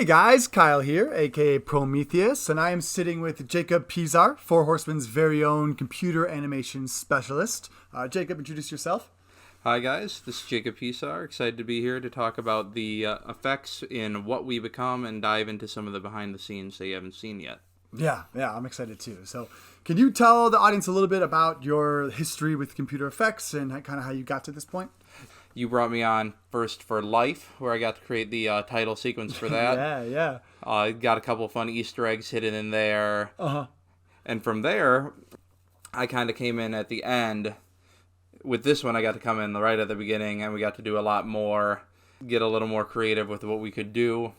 Hey guys, Kyle here, aka Prometheus, and I am sitting with Jacob Piszar, Four Horsemen's very own computer animation specialist. Jacob, introduce yourself. Hi guys, this is Jacob Piszar. Excited to be here to talk about the effects in What We Become and dive into some of the behind the scenes that you haven't seen yet. Yeah, I'm excited too. So, can you tell the audience a little bit about your history with computer effects and kind of how you got to this point? You brought me on first for Life, where I got to create the title sequence for that. Yeah. Got a couple of fun Easter eggs hidden in there. And from there, I kind of came in at the end. With this one, I got to come in right at the beginning, and we got to do a lot more, get a little more creative with what we could do.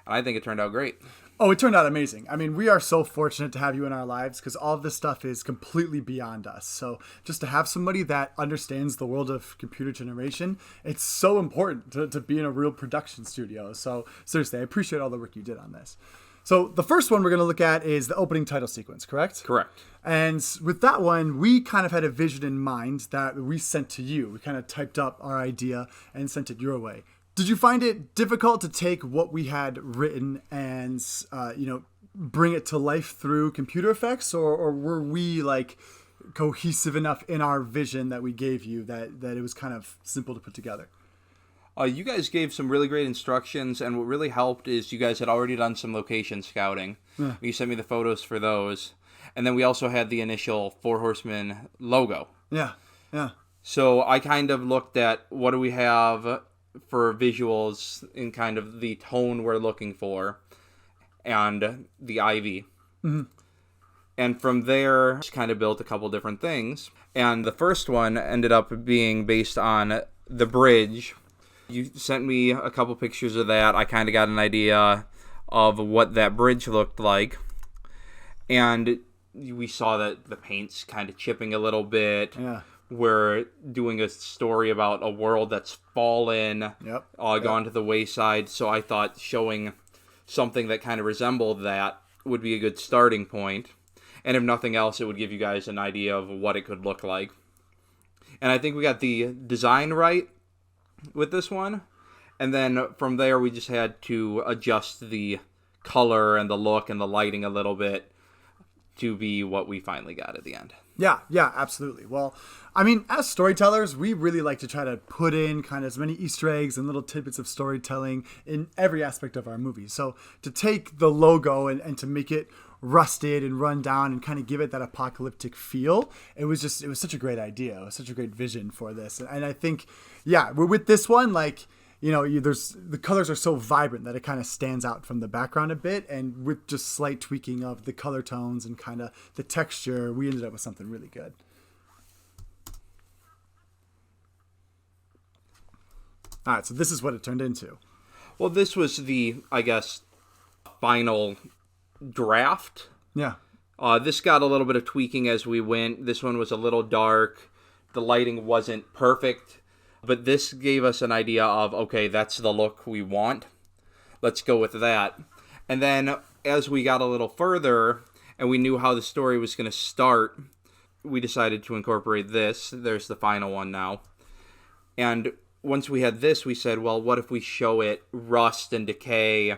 And I think it turned out great. Oh, it turned out amazing. I mean, we are so fortunate to have you in our lives because all of this stuff is completely beyond us. So just to have somebody that understands the world of computer generation, it's so important to be in a real production studio. So seriously, I appreciate all the work you did on this. So the first one we're going to look at is the opening title sequence, correct? Correct. And with that one, we kind of had a vision in mind that we sent to you. We kind of typed up our idea and sent it your way. Did you find it difficult to take what we had written and, bring it to life through computer effects? Or were we like cohesive enough in our vision that we gave you that it was kind of simple to put together? You guys gave some really great instructions, and what really helped is you guys had already done some location scouting. Yeah. You sent me the photos for those. And then we also had the initial Four Horsemen logo. Yeah. So I kind of looked at what do we have for visuals in kind of the tone we're looking for and the IV. Mm-hmm. And from there, just kind of built a couple different things. And the first one ended up being based on the bridge. You sent me a couple pictures of that. I kind of got an idea of what that bridge looked like. And we saw that the paint's kind of chipping a little bit. Yeah. We're doing a story about a world that's fallen, gone to the wayside. So I thought showing something that kind of resembled that would be a good starting point. And if nothing else, it would give you guys an idea of what it could look like. And I think we got the design right with this one. And then from there, we just had to adjust the color and the look and the lighting a little bit to be what we finally got at the end. Yeah, absolutely. Well, I mean, as storytellers, we really like to try to put in kind of as many Easter eggs and little tidbits of storytelling in every aspect of our movie. So to take the logo and to make it rusted and run down and kind of give it that apocalyptic feel, it was such a great idea. It was such a great vision for this. And I think, with this one, like, the colors are so vibrant that it kind of stands out from the background a bit, and with just slight tweaking of the color tones and kind of the texture, we ended up with something really good. All right, so this is what it turned into. Well, this was the, I guess, final draft. Yeah. This got a little bit of tweaking as we went. This one was a little dark. The lighting wasn't perfect. But this gave us an idea of, okay, that's the look we want. Let's go with that. And then as we got a little further and we knew how the story was going to start, we decided to incorporate this. There's the final one now. And once we had this, we said, well, what if we show it rust and decay?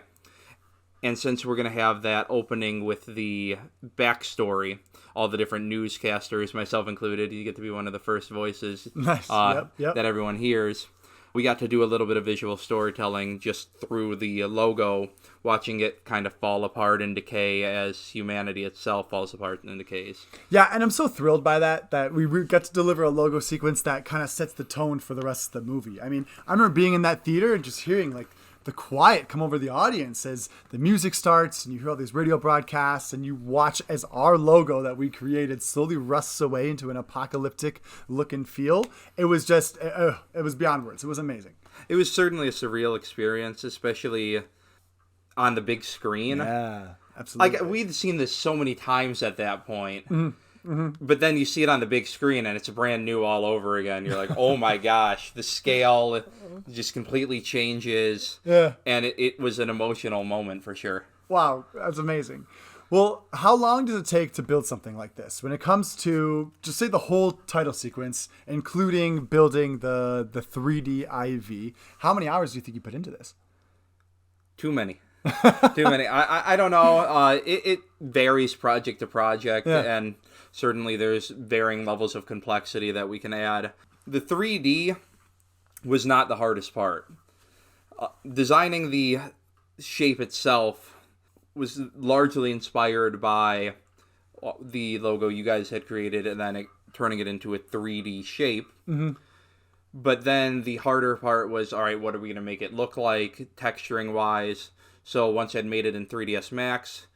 And since we're going to have that opening with the backstory, all the different newscasters, myself included, you get to be one of the first voices nice. Yep. that everyone hears. We got to do a little bit of visual storytelling just through the logo, watching it kind of fall apart and decay as humanity itself falls apart and decays. Yeah, and I'm so thrilled by that we got to deliver a logo sequence that kind of sets the tone for the rest of the movie. I mean, I remember being in that theater and just hearing like the quiet come over the audience as the music starts and you hear all these radio broadcasts and you watch as our logo that we created slowly rusts away into an apocalyptic look and feel. It was just, it was beyond words. It was amazing. It was certainly a surreal experience, especially on the big screen. Yeah, absolutely. Like, we'd seen this so many times at that point. Mm-hmm. Mm-hmm. But then you see it on the big screen and it's brand new all over again. You're like, oh my gosh, the scale just completely changes. Yeah. And it was an emotional moment for sure. Wow, that's amazing. Well, how long does it take to build something like this? When it comes to, just say the whole title sequence, including building the 3D IV, how many hours do you think you put into this? Too many. Too many. I don't know. It varies project to project, Yeah. and certainly there's varying levels of complexity that we can add. The 3D was not the hardest part. Designing the shape itself was largely inspired by the logo you guys had created, and then turning it into a 3D shape. Mm-hmm. But then the harder part was, all right, what are we going to make it look like, texturing wise? So once I'd made it in 3ds Max,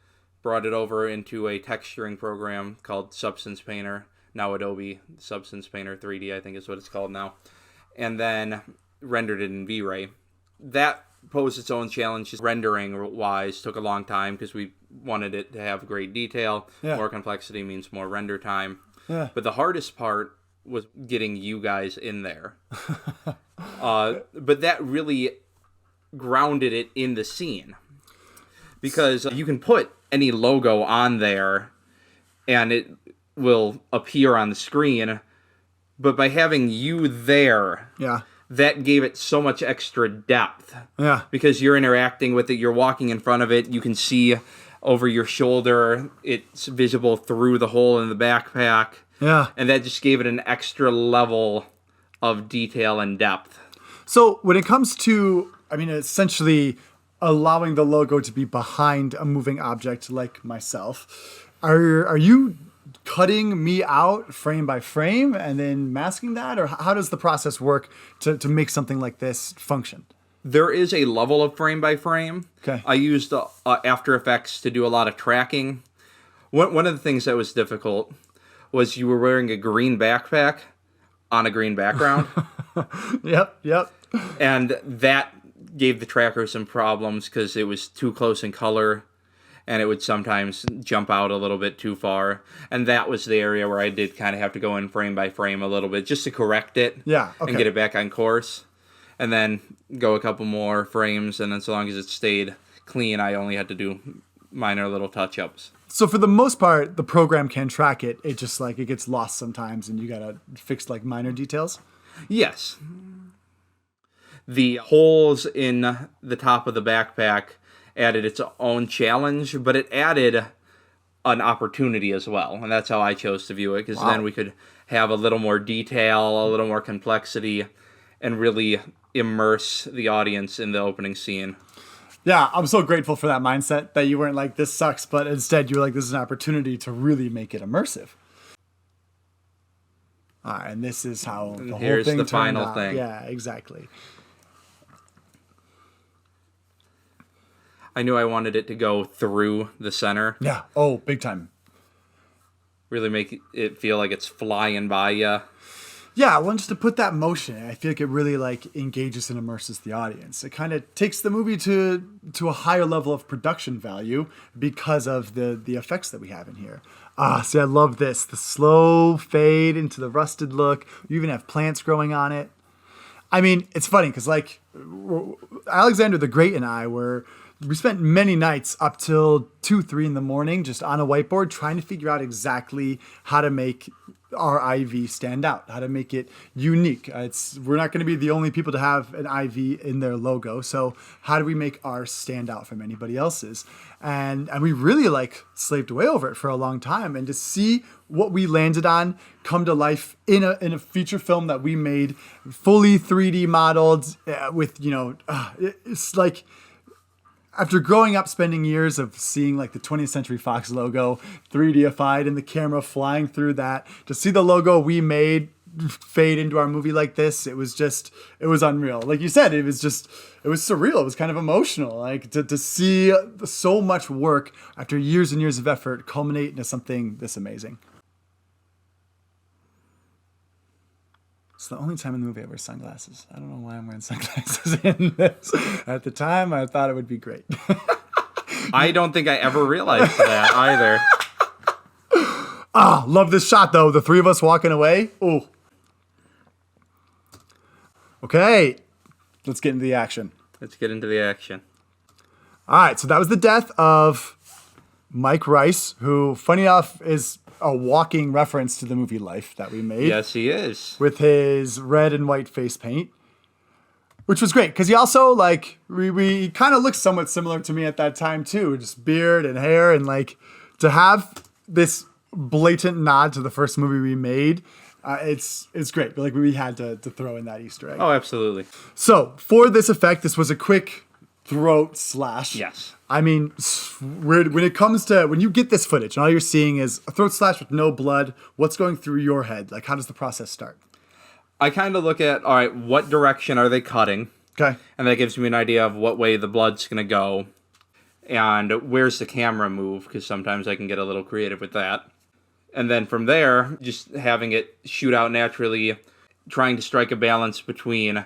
brought it over into a texturing program called Substance Painter, now Adobe Substance Painter 3D, I think is what it's called now, and then rendered it in V-Ray. That posed its own challenges. Rendering wise took a long time because we wanted it to have great detail. Yeah. More complexity means more render time. Yeah. But the hardest part was getting you guys in there. But that really grounded it in the scene. Because you can put any logo on there and it will appear on the screen. But by having you there, Yeah. that gave it so much extra depth. Yeah. Because you're interacting with it, you're walking in front of it, you can see over your shoulder, it's visible through the hole in the backpack. Yeah. And that just gave it an extra level of detail and depth. So when it comes to, I mean, essentially allowing the logo to be behind a moving object like myself, are you cutting me out frame by frame and then masking that? Or how does the process work to make something like this function? There is a level of frame by frame. Okay. I used After Effects to do a lot of tracking. One of the things that was difficult was you were wearing a green backpack on a green background. Yep. And that gave the tracker some problems because it was too close in color and it would sometimes jump out a little bit too far. And that was the area where I did kind of have to go in frame by frame a little bit just to correct it. Yeah, okay. And get it back on course. And then go a couple more frames, and then so long as it stayed clean, I only had to do minor little touch-ups. So for the most part, the program can track it. It just it gets lost sometimes and you gotta fix minor details. Yes. The holes in the top of the backpack added its own challenge, but it added an opportunity as well. And that's how I chose to view it, because then we could have a little more detail, a little more complexity, and really immerse the audience in the opening scene. Yeah, I'm so grateful for that mindset that you weren't like, this sucks, but instead you were like, this is an opportunity to really make it immersive. All right, and this is how the Here's whole thing the turned final out. thing. Yeah, exactly. I knew I wanted it to go through the center. Yeah. Oh, big time. Really make it feel like it's flying by you. Yeah, well, just to put that motion, I feel like it really engages and immerses the audience. It kind of takes the movie to a higher level of production value because of the effects that we have in here. See, I love this. The slow fade into the rusted look. You even have plants growing on it. I mean, it's funny because Alexander the Great and I we spent many nights up till 2, 3 in the morning just on a whiteboard trying to figure out exactly how to make our IV stand out, how to make it unique. We're not going to be the only people to have an IV in their logo, so how do we make ours stand out from anybody else's? And we really slaved away over it for a long time, and to see what we landed on come to life in a feature film that we made fully 3D modeled with it's like, after growing up, spending years of seeing the 20th Century Fox logo 3Dified and the camera flying through that, to see the logo we made fade into our movie like this, it was unreal. Like you said, it was surreal. It was kind of emotional, to see so much work after years and years of effort culminate into something this amazing. It's the only time in the movie I wear sunglasses. I don't know why I'm wearing sunglasses in this. At the time, I thought it would be great. I don't think I ever realized that either. Love this shot, though. The three of us walking away. Ooh. Okay. Let's get into the action. All right. So that was the death of Mike Rice, who, funny enough, is a walking reference to the movie Life that we made. Yes, he is. With his red and white face paint. Which was great because he also like we kind of looked somewhat similar to me at that time too, just beard and hair, and like to have this blatant nod to the first movie we made. It's great. But like we had to throw in that Easter egg. Oh, absolutely. So for this effect, this was a quick throat slash. Yes. I mean, when it comes to when you get this footage and all you're seeing is a throat slash with no blood, what's going through your head? Like, how does the process start? I kind of look at, all right, what direction are they cutting? Okay. And that gives me an idea of what way the blood's going to go. And where's the camera move? Because sometimes I can get a little creative with that. And then from there, just having it shoot out naturally, trying to strike a balance between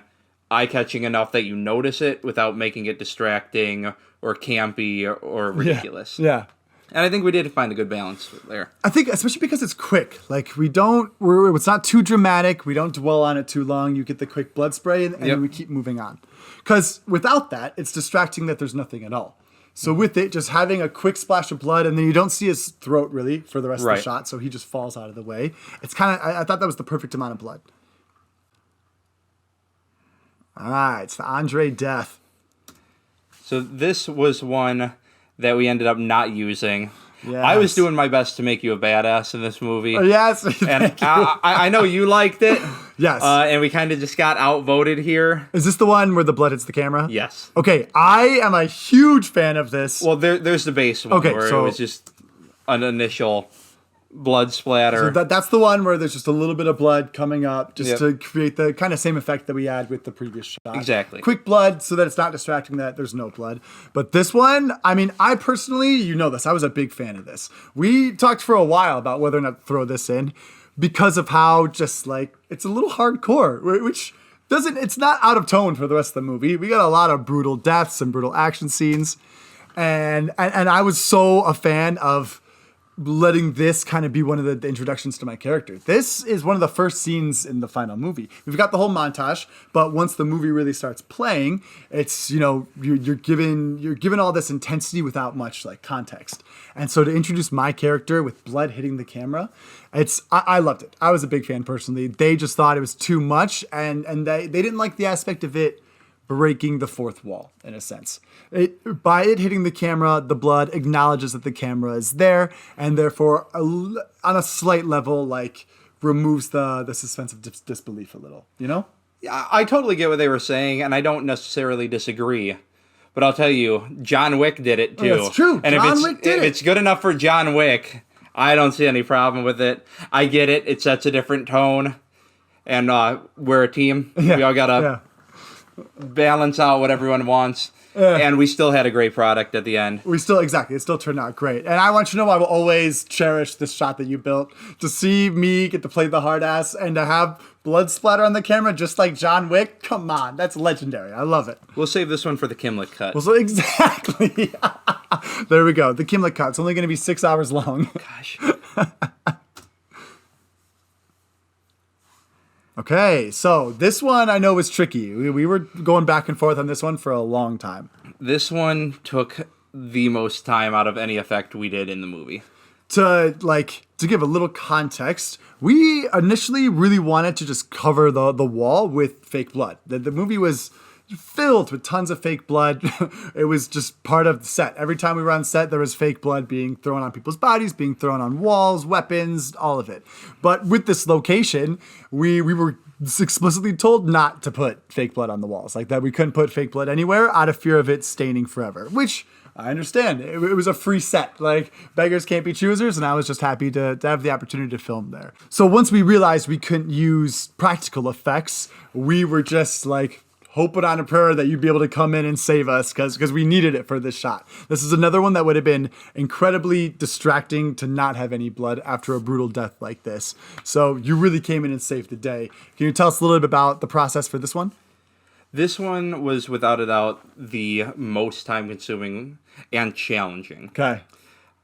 eye-catching enough that you notice it without making it distracting or campy or ridiculous. Yeah. And I think we did find a good balance there. I think especially because it's quick. Like it's not too dramatic. We don't dwell on it too long. You get the quick blood spray and then we keep moving on. Because without that, it's distracting that there's nothing at all. So with it, just having a quick splash of blood, and then you don't see his throat really for the rest of the shot, so he just falls out of the way. It's kind of, I thought that was the perfect amount of blood. All right, it's the Andre death. So this was one that we ended up not using. Yes. I was doing my best to make you a badass in this movie. Yes, and I know you liked it. Yes. And we kind of just got outvoted here. Is this the one where the blood hits the camera? Yes. Okay, I am a huge fan of this. Well, there's the base one where it was just an initial blood splatter. So that's the one where there's just a little bit of blood coming up just to create the kind of same effect that we had with the previous shot. Exactly. Quick blood so that it's not distracting that there's no blood. But this one, I mean, I personally, you know this, I was a big fan of this. We talked for a while about whether or not to throw this in because of how just like, it's a little hardcore, which it's not out of tone for the rest of the movie. We got a lot of brutal deaths and brutal action scenes. And I was so a fan of letting this kind of be one of the introductions to my character. This is one of the first scenes in the final movie. We've got the whole montage, but once the movie really starts playing, it's, you know, you're given all this intensity without much like context. And so to introduce my character with blood hitting the camera, I loved it. I was a big fan personally. They just thought it was too much, and they didn't like the aspect of it breaking the fourth wall, in a sense. By it hitting the camera, the blood acknowledges that the camera is there, and therefore, on a slight level, like, removes the suspense of disbelief a little, you know? Yeah, I totally get what they were saying, and I don't necessarily disagree. But I'll tell you, John Wick did it, too. That's true. And John Wick did it. If it's good enough for John Wick, I don't see any problem with it. I get it. It sets a different tone. And we're a team. Yeah. We all got to balance out what everyone wants. And we still had a great product at the end. It still turned out great. And I want you to know I will always cherish this shot that you built. To see me get to play the hard ass and to have blood splatter on the camera just like John Wick, come on, that's legendary. I love it. We'll save this one for the Kimlick cut. Well, so exactly. There we go. The Kimlick cut. It's only going to be 6 hours long. Gosh. Okay, so this one I know was tricky. We were going back and forth on this one for a long time. This one took the most time out of any effect we did in the movie. To give a little context, we initially really wanted to just cover the wall with fake blood. The movie was filled with tons of fake blood. It was just part of the set. Every time we were on set, there was fake blood being thrown on people's bodies, being thrown on walls, weapons, all of it. But with this location, we were explicitly told not to put fake blood on the walls. Like that we couldn't put fake blood anywhere out of fear of it staining forever, which I understand. It was a free set. Like, beggars can't be choosers, and I was just happy to have the opportunity to film there. So once we realized we couldn't use practical effects, we were just like, hoping on a prayer that you'd be able to come in and save us because we needed it for this shot. This is another one that would have been incredibly distracting to not have any blood after a brutal death like this. So you really came in and saved the day. Can you tell us a little bit about the process for this one? This one was without a doubt the most time consuming and challenging. Okay.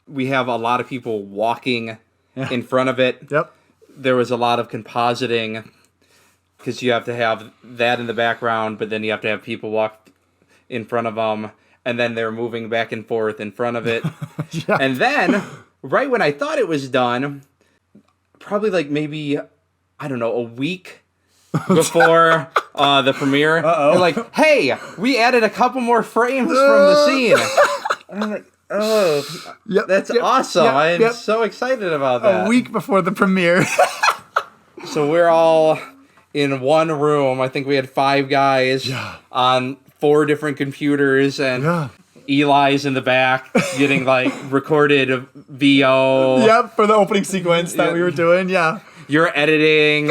We have a lot of people walking in front of it. Yep. There was a lot of compositing, because you have to have that in the background, but then you have to have people walk in front of them, and then they're moving back and forth in front of it. Yeah. And then, right when I thought it was done, probably like maybe, I don't know, a week before the premiere. They're like, hey, we added a couple more frames from the scene. And I'm like, oh, that's awesome. I am so excited about that. A week before the premiere. So we're all in one room. I think we had 5 guys on 4 different computers, and Eli's in the back getting like recorded VO. Yep, for the opening sequence that we were doing. Yeah. You're editing.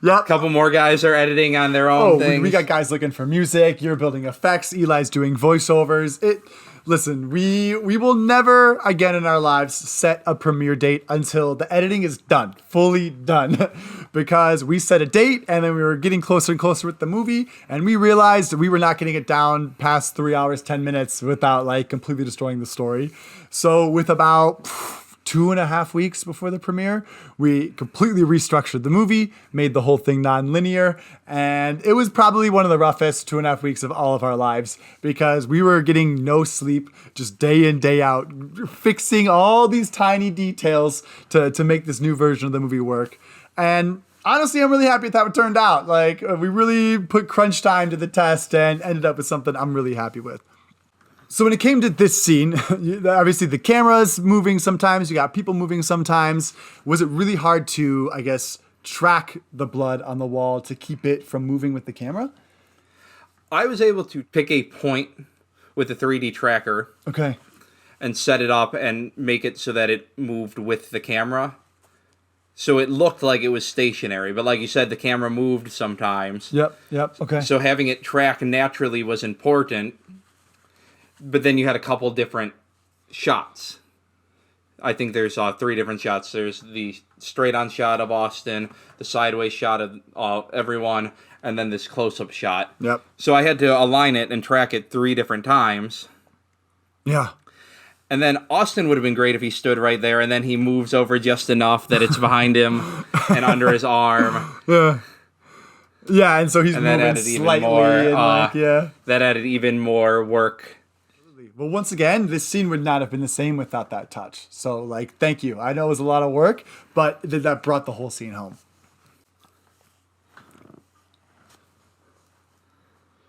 Yep. A couple more guys are editing on their own things. We got guys looking for music. You're building effects. Eli's doing voiceovers. Listen, we will never again in our lives set a premiere date until the editing is done, fully done. Because we set a date and then we were getting closer and closer with the movie, and we realized we were not getting it down past 3 hours, 10 minutes without like completely destroying the story. So with about 2.5 weeks before the premiere, we completely restructured the movie, made the whole thing non-linear, and it was probably one of the roughest 2.5 weeks of all of our lives because we were getting no sleep, just day in, day out, fixing all these tiny details to make this new version of the movie work. And honestly, I'm really happy with how it turned out. Like, we really put crunch time to the test and ended up with something I'm really happy with. So when it came to this scene, obviously the camera's moving sometimes, you got people moving sometimes. Was it really hard to, I guess, track the blood on the wall to keep it from moving with the camera? I was able to pick a point with the 3D tracker. Okay. And set it up and make it so that it moved with the camera. So it looked like it was stationary, but like you said, the camera moved sometimes. Yep, okay. So having it track naturally was important. But then you had a couple different shots. I think there's 3 different shots. There's the straight-on shot of Austin, the sideways shot of everyone, and then this close-up shot. Yep. So I had to align it and track it 3 different times. Yeah. And then Austin would have been great if he stood right there, and then he moves over just enough that it's behind him and under his arm. Yeah, and so he's moving slightly. That added even more work. Well, once again, this scene would not have been the same without that touch. So, like, thank you. I know it was a lot of work, but that brought the whole scene home.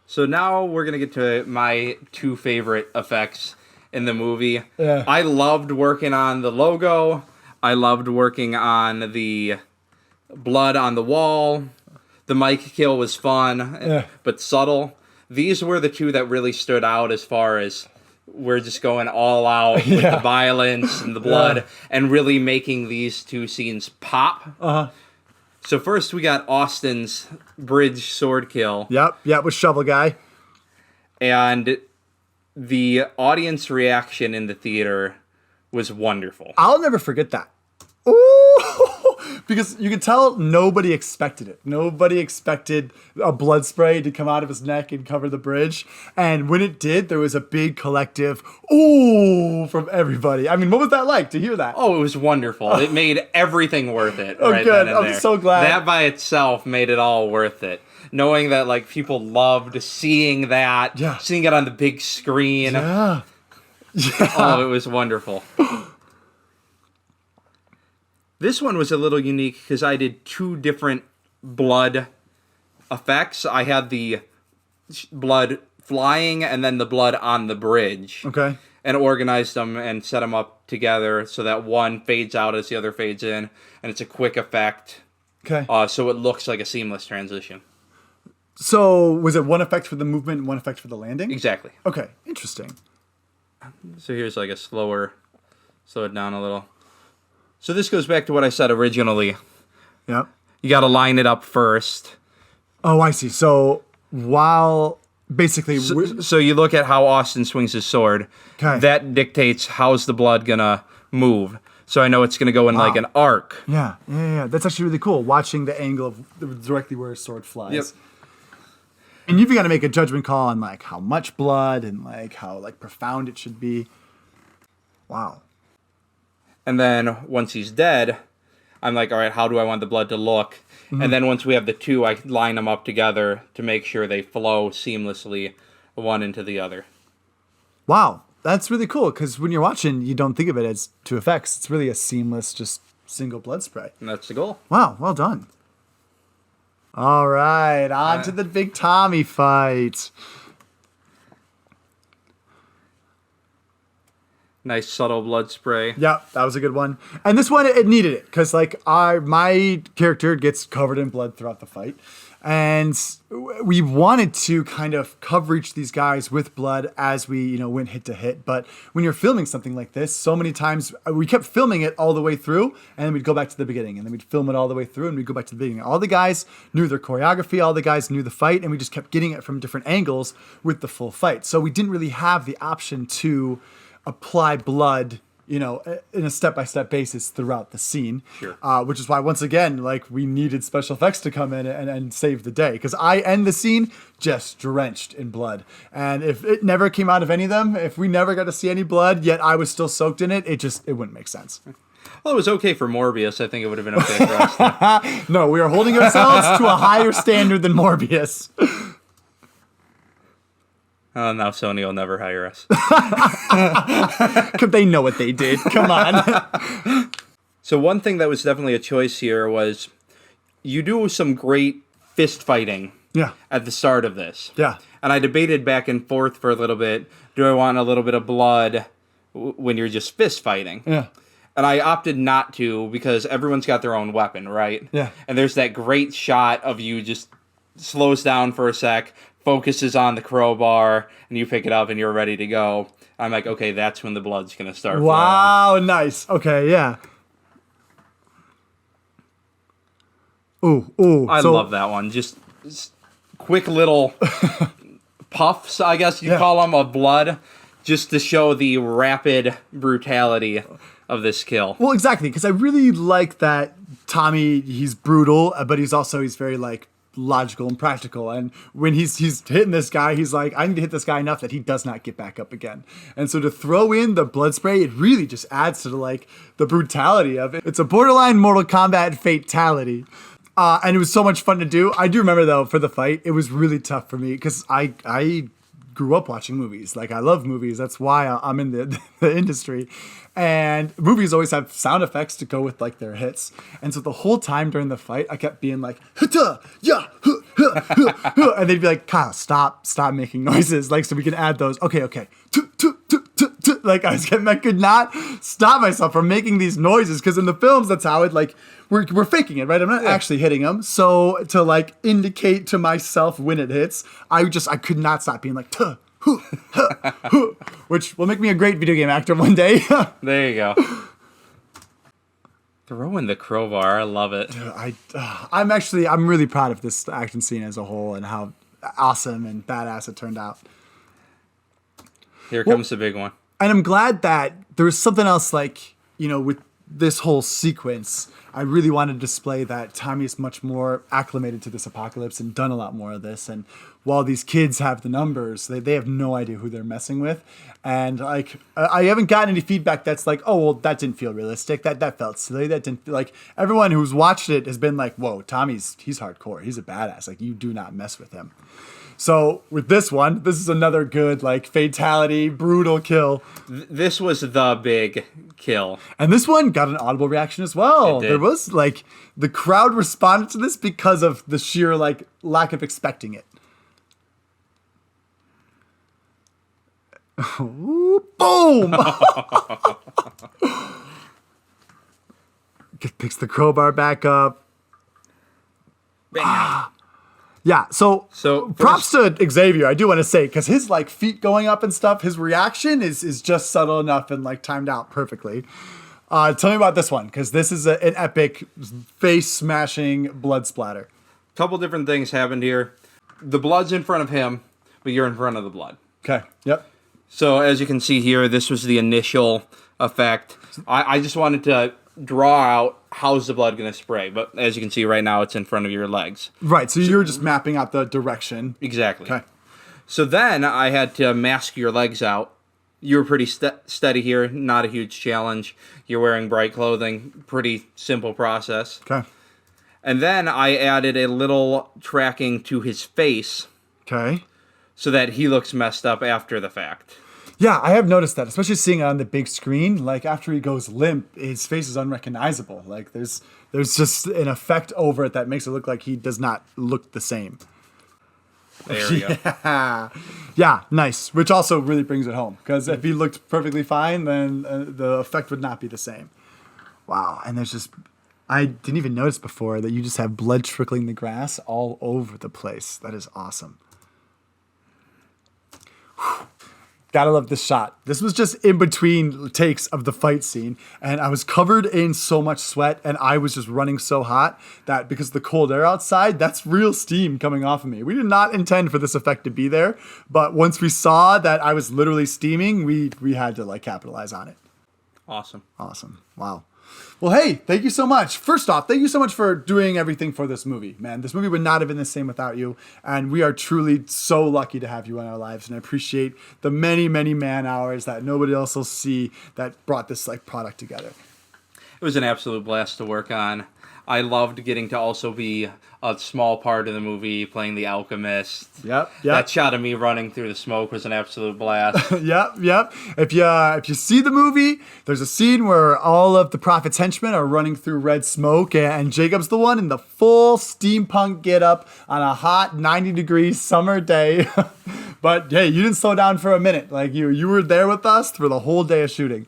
So now we're going to get to my 2 favorite effects in the movie. Yeah. I loved working on the logo. I loved working on the blood on the wall. The mic kill was fun, but subtle. These were the 2 that really stood out as far as we're just going all out with the violence and the blood and really making these 2 scenes pop. So first we got Austin's bridge sword kill. Yep, with Shovel Guy. And the audience reaction in the theater was wonderful. I'll never forget that. Ooh, because you could tell nobody expected it. Nobody expected a blood spray to come out of his neck and cover the bridge. And when it did, there was a big collective ooh from everybody. I mean, what was that like to hear that? Oh, it was wonderful. It made everything worth it. Oh, right good. Then and I'm there. so glad. That by itself made it all worth it. Knowing that like people loved seeing that, seeing it on the big screen. Oh, it was wonderful. This one was a little unique because I did 2 different blood effects. I had the blood flying and then the blood on the bridge. Okay. And organized them and set them up together so that one fades out as the other fades in. And it's a quick effect. Okay. So it looks like a seamless transition. So was it one effect for the movement and one effect for the landing? Exactly. Okay, interesting. So here's like a slow it down a little. So this goes back to what I said originally. Yep. You got to line it up first. Oh, I see. So while basically... So you look at how Austin swings his sword. Okay. That dictates how's the blood going to move. So I know it's going to go in like an arc. Yeah. That's actually really cool, watching the angle of directly where his sword flies. Yep. And you've got to make a judgment call on like how much blood and like how like profound it should be. Wow. And then once he's dead, I'm like, all right, how do I want the blood to look? Mm-hmm. And then once we have the 2, I line them up together to make sure they flow seamlessly one into the other. Wow. That's really cool because when you're watching, you don't think of it as 2 effects. It's really a seamless, just single blood spray. And that's the goal. Wow. Well done. All right, on to the big Tommy fight. Nice subtle blood spray. Yep, that was a good one. And this one, it needed it because like my character gets covered in blood throughout the fight, and we wanted to kind of cover each of these guys with blood as we went hit to hit. But when you're filming something like this, so many times we kept filming it all the way through, and then we'd go back to the beginning, and then we'd film it all the way through, and we'd go back to the beginning. All the guys knew their choreography, all the guys knew the fight, and we just kept getting it from different angles with the full fight. So we didn't really have the option to apply blood, in a step-by-step basis throughout the scene. Sure. Which is why, once again, like we needed special effects to come in and save the day. Because I end the scene just drenched in blood. And if it never came out of any of them, if we never got to see any blood, yet I was still soaked in it, it wouldn't make sense. Well, it was okay for Morbius. I think it would have been okay for us. No, we are holding ourselves to a higher standard than Morbius. Oh, now Sony will never hire us. They know what they did. Come on. So one thing that was definitely a choice here was you do some great fist fighting at the start of this. Yeah. And I debated back and forth for a little bit. Do I want a little bit of blood when you're just fist fighting? Yeah. And I opted not to because everyone's got their own weapon, right? Yeah. And there's that great shot of you just slows down for a sec, focuses on the crowbar, and you pick it up and you're ready to go. I'm like, okay, that's when the blood's going to start flowing. Wow, nice. Okay, yeah. Ooh. I love that one. Just quick little puffs, I guess you call them, of blood, just to show the rapid brutality of this kill. Well, exactly, because I really like that Tommy, he's brutal, but he's very, like, logical and practical. And when he's hitting this guy, he's like, I need to hit this guy enough that he does not get back up again. And so to throw in the blood spray, it really just adds to the brutality of it. It's a borderline Mortal Kombat fatality. And it was so much fun to do. I do remember, though, for the fight, it was really tough for me because I grew up watching movies. Like, I love movies. That's why I'm in the industry. And movies always have sound effects to go with, like, their hits. And so the whole time during the fight, I kept being like, "Hutta, yeah, huh, huh, huh, huh." And they'd be like, "Kyle, stop making noises. Like, so we can add those. Okay. Like, I could not stop myself from making these noises because in the films, that's how it, like, we're faking it, right? I'm not actually hitting them. So to, like, indicate to myself when it hits, I could not stop being like, "Tuh, huh, huh, huh," which will make me a great video game actor one day. There you go. Throwing the crowbar, I love it. I'm really proud of this action scene as a whole and how awesome and badass it turned out. Here comes the big one. And I'm glad that there was something else, like, with this whole sequence. I really wanted to display that Tommy is much more acclimated to this apocalypse and done a lot more of this. And while these kids have the numbers, they have no idea who they're messing with. And, like, I haven't gotten any feedback that's like, oh, well, that didn't feel realistic. That felt silly. That didn't, like, everyone who's watched it has been like, whoa, he's hardcore. He's a badass. Like, you do not mess with him. So with this one, this is another good, like, fatality, brutal kill. This was the big kill. And this one got an audible reaction as well. It did. There was, like, the crowd responded to this because of the sheer, like, lack of expecting it. Ooh, boom! Picks the crowbar back up. Bam. Yeah, so props to Xavier, I do want to say, because his, like, feet going up and stuff, his reaction is just subtle enough and, like, timed out perfectly. Tell me about this one, because this is an epic face-smashing blood splatter. Couple different things happened here. The blood's in front of him, but you're in front of the blood. Okay, yep. So as you can see here, this was the initial effect. I just wanted to draw out how's the blood going to spray, but as you can see right now, it's in front of your legs. Right, so you're just mapping out the direction. Exactly. Okay. So then I had to mask your legs out. You were pretty steady here, not a huge challenge. You're wearing bright clothing, pretty simple process. Okay. And then I added a little tracking to his face Okay. so that he looks messed up after the fact. Yeah, I have noticed that, especially seeing it on the big screen. Like after he goes limp, his face is unrecognizable. Like there's just an effect over it that makes it look like he does not look the same. There we go. Yeah, nice. Which also really brings it home because if he looked perfectly fine, then the effect would not be the same. Wow, and there's just I didn't even notice before that you just have blood trickling the grass all over the place. That is awesome. Whew. Gotta love this shot. This was just in between takes of the fight scene, and I was covered in so much sweat, and I was just running so hot that because of the cold air outside, that's real steam coming off of me. We did not intend for this effect to be there, but once we saw that I was literally steaming, we had to like capitalize on it. Awesome. Wow. Well, hey, thank you so much. First off, thank you so much for doing everything for this movie, man. This movie would not have been the same without you, and we are truly so lucky to have you in our lives, and I appreciate the many, many man hours that nobody else will see that brought this like product together. It was an absolute blast to work on. I loved getting to also be a small part of the movie, playing the alchemist. Yep. That shot of me running through the smoke was an absolute blast. Yep. If you see the movie, there's a scene where all of the prophet's henchmen are running through red smoke, and Jacob's the one in the full steampunk get-up on a hot 90-degree summer day. But hey, you didn't slow down for a minute. Like you were there with us for the whole day of shooting.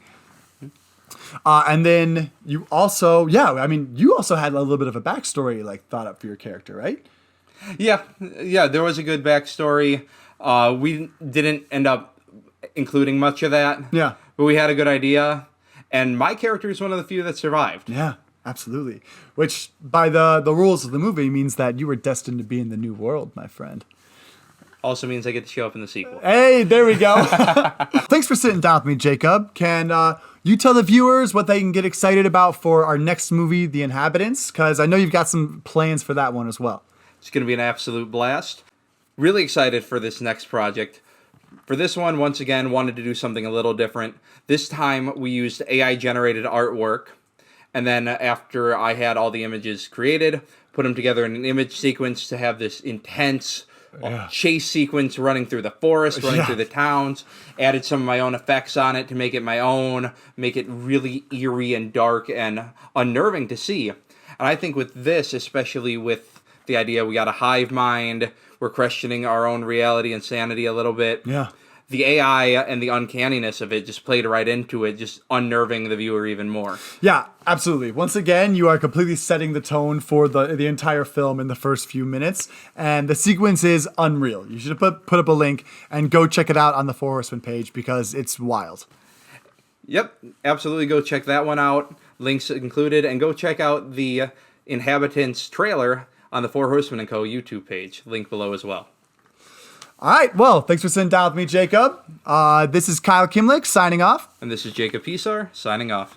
And then you also, you also had a little bit of a backstory like thought up for your character, right? Yeah, there was a good backstory. We didn't end up including much of that. Yeah. But we had a good idea. And my character is one of the few that survived. Yeah, absolutely. Which, by the rules of the movie, means that you were destined to be in the new world, my friend. Also means I get to show up in the sequel. Hey, there we go. Thanks for sitting down with me, Jacob. Can you tell the viewers what they can get excited about for our next movie, The Inhabitants? Because I know you've got some plans for that one as well. It's going to be an absolute blast. Really excited for this next project. For this one, once again, wanted to do something a little different. This time, we used AI-generated artwork. And then after I had all the images created, put them together in an image sequence to have this intense chase sequence running through the forest, running through the towns. Added some of my own effects on it to make it my own, make it really eerie and dark and unnerving to see. And I think with this, especially with the idea we got a hive mind, we're questioning our own reality and sanity a little bit. Yeah. The AI and the uncanniness of it just played right into it, just unnerving the viewer even more. Yeah, absolutely. Once again, you are completely setting the tone for the entire film in the first few minutes, and the sequence is unreal. You should put up a link and go check it out on the Four Horsemen page because it's wild. Yep, absolutely go check that one out. Links included, and go check out the Inhabitants trailer on the Four Horsemen & Co. YouTube page. Link below as well. All right, well, thanks for sitting down with me, Jacob. This is Kyle Kimlick signing off. And this is Jacob Piszar signing off.